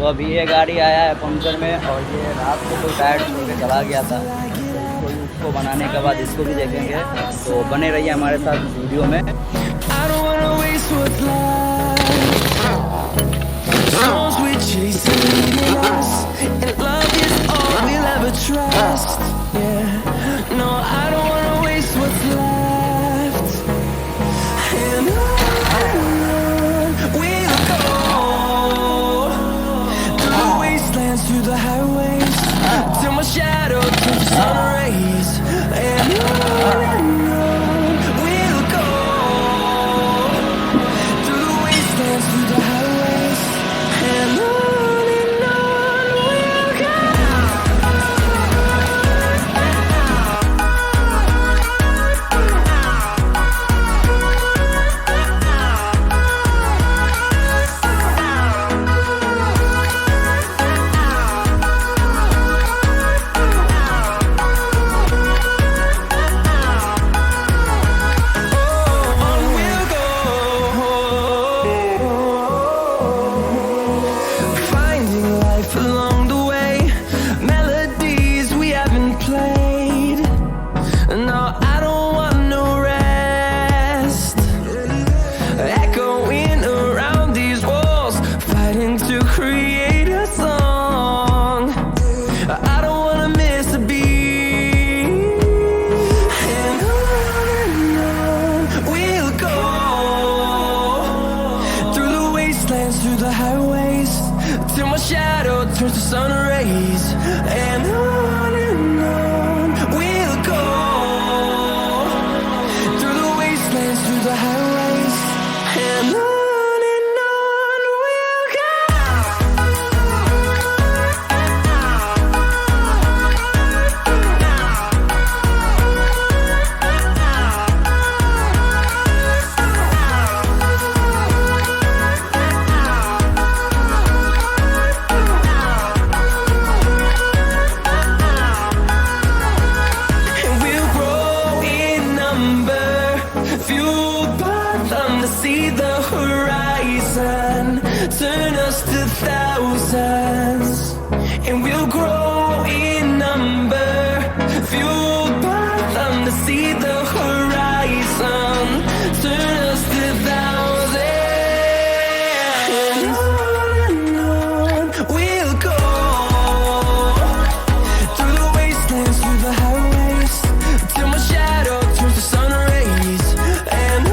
तो अभी ये गाड़ी आया है पंक्चर में, और ये रात को कोई टायर छोड़ के चला गया था, तो उसको बनाने के बाद इसको भी देखेंगे। तो बने रहिए हमारे साथ वीडियो में। Through the highways till my shadow turns to sun rays, and on we'll go through the wastelands, through the highways, and on we'll go. Through the highways till my shadow turns to sun rays, and on we'll go through the wastelands, through the highways, and on we'll go. See the horizon, turn us to thousands, and we'll grow in number, fueled by them to see the horizon, turn us to thousands, and on we'll go through the wastelands, through the highways, till my shadow turns to sun rays, and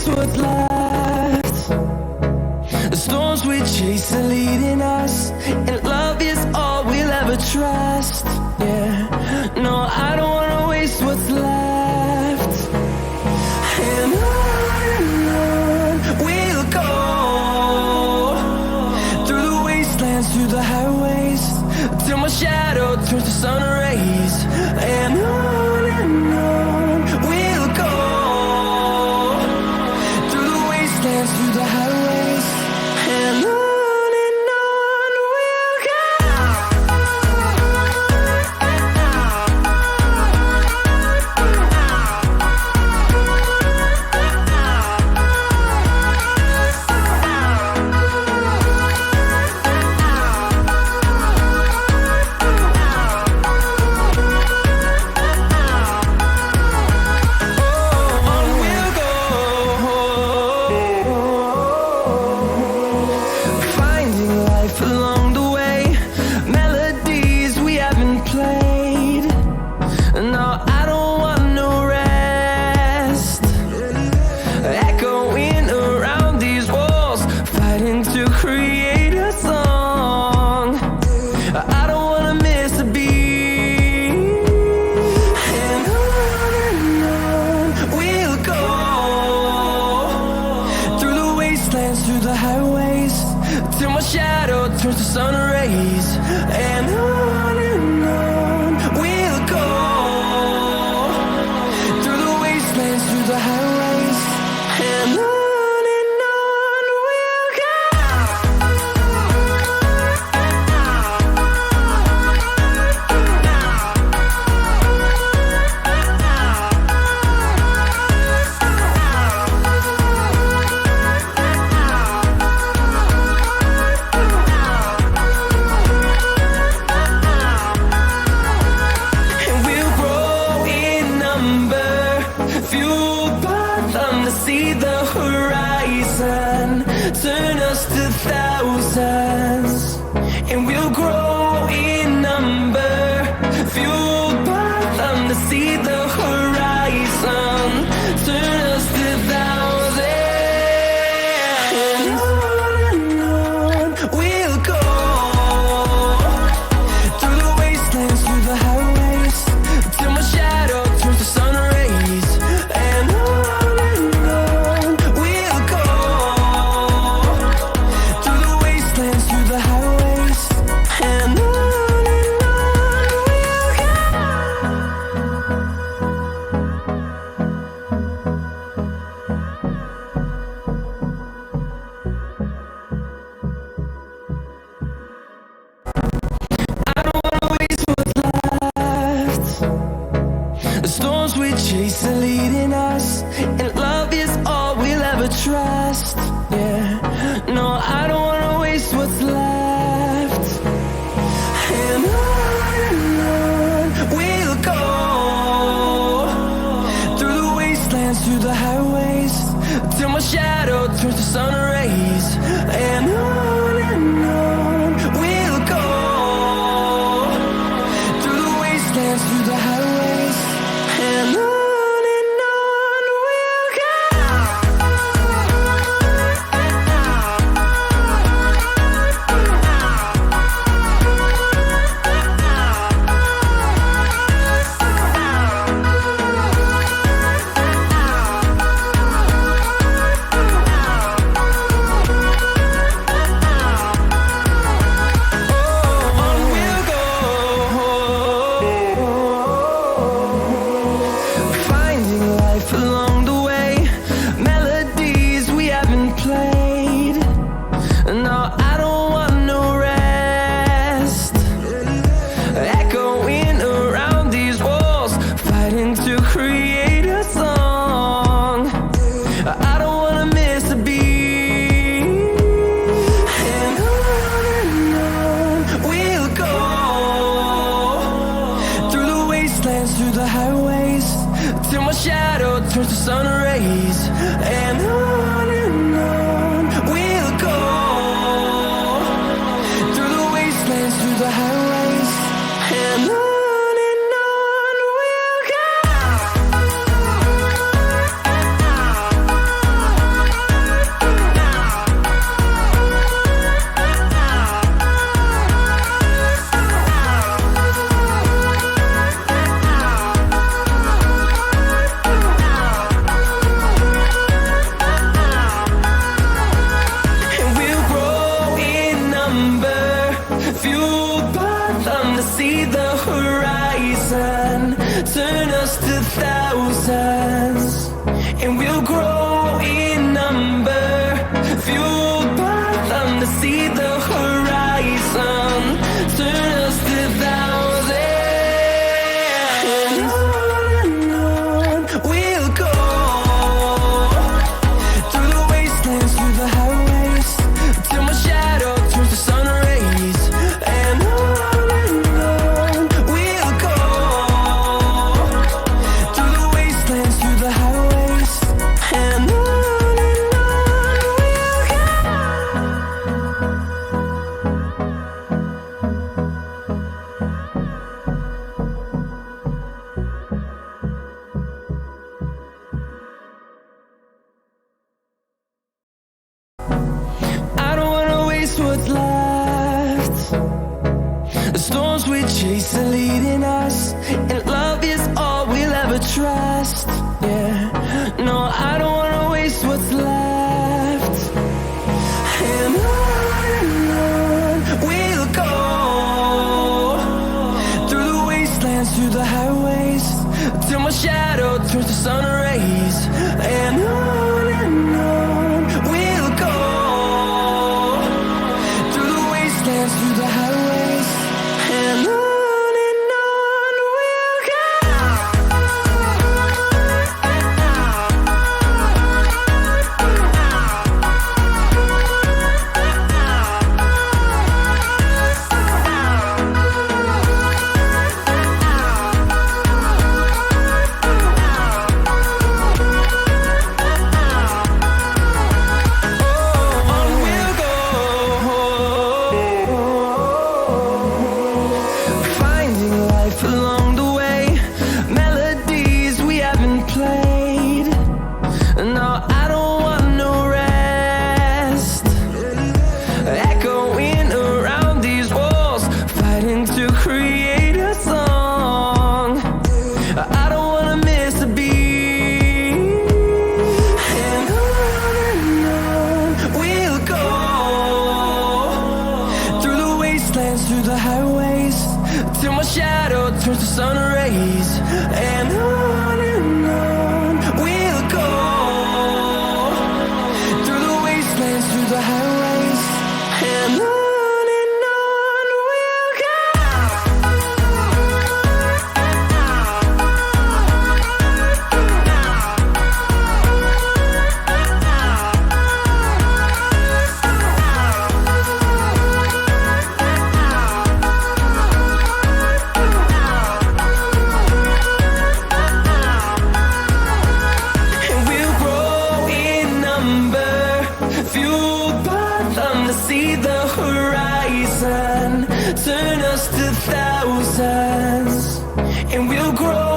what's left. The storms we chase are leading us, and love is all we'll ever trust. Yeah, no, I don't wanna waste what's left. And on we'll go through the wastelands, through the highways, till my shadow turns to sun rays, and on we'll go through the highways, and on we'll go. turns to sun rays, and on we'll go thousands, and we'll grow in number, fueled by them to see the horizon, turn us to thousands, and on we'll go, through the wastelands, through the highways, till my shadow turns to sun rays, and on we'll go, through the wastelands, through the highways, and on we'll go. I don't wanna waste what's left. The storms we chase are leading us, and love is all we'll ever trust. Yeah, no, I don't wanna waste what's left. And on we'll go, through the wastelands, through the highways, till my shadow turns to sun rays. And on we'll go, through the wastelands, through the highways, and on we'll go. On we'll go, finding life along the way, melodies we haven't played. No, I don't want no rest, echoing around these walls, fighting to create a song. I don't wanna miss a beat, and on we'll go, through the wastelands, through the highways, till my shadow turns to sun rays. And on we'll go, through the wastelands, through the highways, and on we'll go. And we'll grow in number, fueled by them to see the horizon, turn us to thousands, and we'll grow in number, fueled by them to see the horizon, turn us to thousands, and on we'll go, through the wastelands, through the highways, till my shadow turns to sun rays. And on we'll go, through the wastelands, through the highways, and on we'll go. I don't wanna waste what's left. The storms we chase are leading us, and love is all we'll ever trust. Yeah, no, I don't wanna waste what's left. And on we'll go, through the wastelands, through the highways, till my shadow turns to sun rays. And on we'll go, through the wastelands, through the highways, and on we'll highways till my shadow turns to sun rays, and on we'll go through the wastelands, through the highways, and on we'll go. See the horizon turn us to thousands, and we'll grow